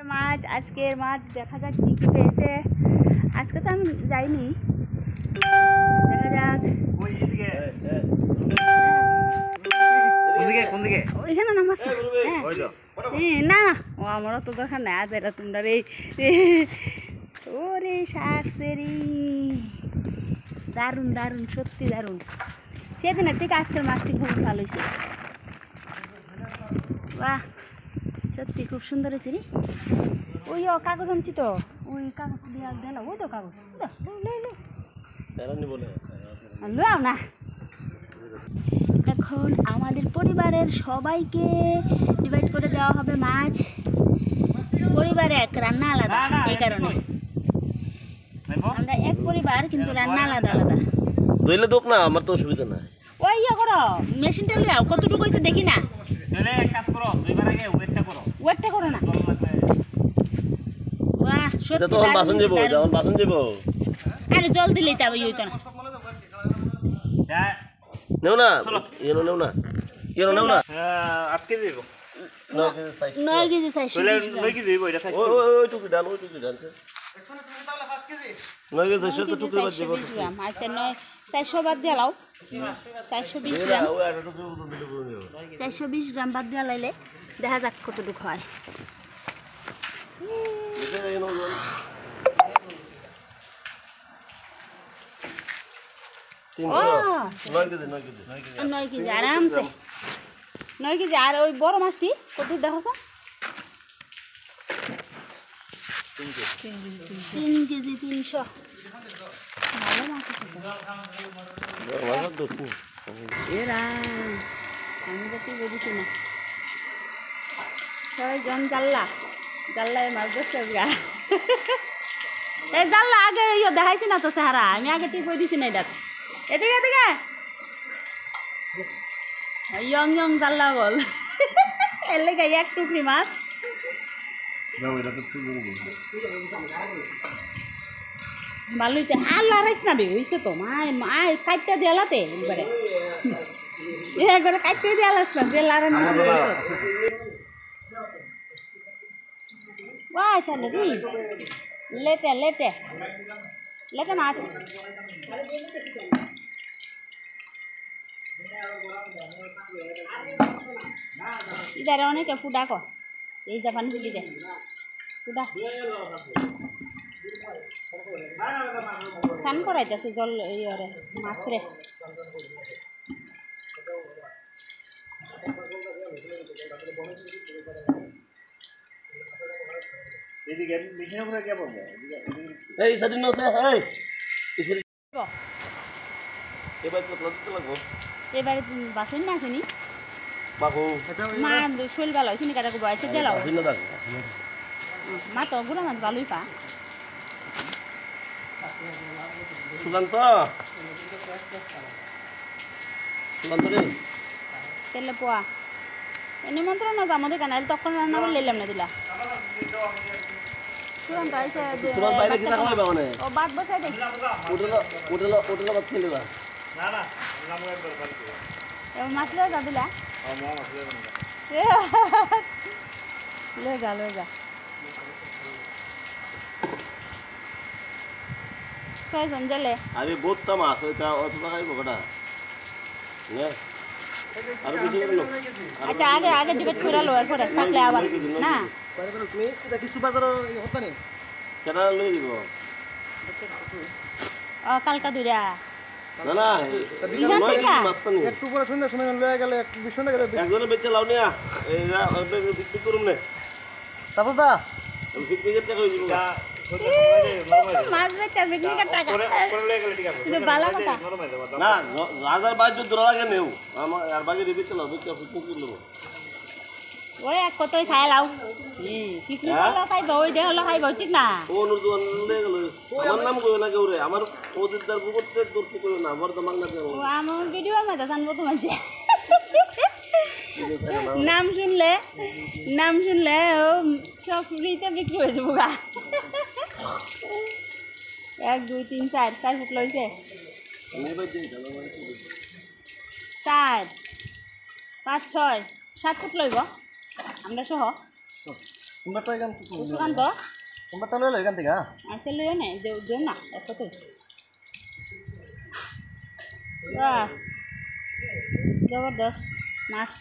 মাছ আজকের মাছ দেখা যাক কি কি পেয়েছে। আজকে তো আমি যাইনি, দেখা যাক। ওইখানে নামাজ না ও আমারও তো দরকার নাই। আজ এটা তোমরা রে ওরে শাকসেরি দারুণ দারুণ, সত্যি দারুণ। সেদিনের থেকে আজকের মাছটি খুব ভালো হয়েছে। বাহ, সত্যি খুব সুন্দর হয়েছে রে। ওই কাগজ আনছি তো, ওই কাগজ দিয়ে দিল। ওই তো কাগজ লাও না। এখন আমাদের পরিবারের সবাইকে ডিভাইড করে দেওয়া হবে মাছ। পরিবারে এক, রান্না আলাদা। এই কারণে আমরা এক পরিবার, কিন্তু রান্না আলাদা আলাদা। দইলে দোক না, আমার তো অসুবিধা নাই। ওই করো, মেশিনটা লিয়াও। কতটুকু হয়েছে দেখি না। ওয়েটটা করো না। বাহ, সত্যি তখন বাসন যাবো, যখন বাসন যাবো। আরে জল দিলেই তো ওই হইতো না। নেও না, নেও না, নেও না। 8 কেজি দেবো। 9 কেজি চাইছি। 9 কেজি দেবো, এটা থাকবে। ওই টুকু ডাল, ওই টুকু ডাল। 9 কেজি 600 তো টুকু বাদ দেবো। আচ্ছা 400 বাদ দিয়ে লাও। 420 গ্রাম, 420 গ্রাম বাদ দিয়ে লাইলে দেখা যাক কতটুকু হয়। নয় কেজি আরামসে, 9 কেজি। আর ওই বড় মাছটি কত দেখো? 3 কেজি 300। ভালো মাছ এরা, আমি তো কি বলছি না। 6 জন জাল্লায় মাছ ধরছে। এই জাল্লা আগে দেখাইছি না তো চেহারা, আমি আগে ঠিক বই দিছি না। এটা এদিকে এদিকে ইয়ং ইয়ং জাল্লা বল। এর লেগে এক টুকরি মাছ। ভালো হয়েছে। আর লড়াইস না রে, হয়েছে তো। মায় কাটটা দেলাতে একবারে একবারে কাটতে দেলাস না, যে লাড়ান চলে রে। লেটে লেটে লেটে মাছ। ইদারে অনেকে ফুডা কর, এই জাপানি ফুটি দেয় ফুডা। স্নান করাইতেছে জল ইয়ে মাছ রে। এই স্বাধীন এবারে বাসন না আসেনি মা, শরীর ভালো হয়েছে কাটা বয়সে দিলাও। মা তো গুড়া মাছ ভালোই পা। সুকান্ত তেলে পোয়া নিমন্ত্রণ না আমাদের কানাল, তখন রান্না করে নিলাম না দিলা। ও বাদ বসাই দেখি মাছ লে যা দিলা। লে যা লে যা। 6 জন গেলে আমি বলতাম মাছ ওইটা অত টাকাই বকটা। আচ্ছা আগে আগে ডিবেট করে লো, এরপরে থাকলে আবার না। তুমি এটা কিছু বাজার হতা নেই কেন লই দিব? কালকা দুইটা না না একটু পরে সন্ধ্যার সময় লয়ে গেলে এক বিষয় না গেলে একজনে বেচে লাও নিয়া এইরা বিক্রি করুম না। তারপর দা বিক্রি করতে কই দিব মাছ বেচা বিক্রি করতে টাকা এটা ভালো কথা না। রাজার বাজু দরা লাগে নেও আমার আর বাজে বেচে লাও, বেচে বিক্রি করলো। ওই এক কতই খাই লাও। পিকনিক করলো খাইব, ওই দেহ হলো খাইব, ঠিক না? ও নুরজন লয়ে গেল। আমার নাম কইও না কেউ রে, আমার ওদিকদার বুকতে দূরতে কইও না, বর্তমান না দেও। ও আমার ভিডিও মধ্যে জানবো তো মাঝে নাম শুনলে ও সব ফ্রিতে বিক্রি হয়ে যাবো গা। 1 2 3 4 ফুট লইছে। 4 5 6 7 ফুট লইব আমরা সহ। কোনটা এখান দোকান তো কোনটা লইলো এখান থেকে আইসে লইও না দেও না এত তো বাস জবরদস্ত মাছ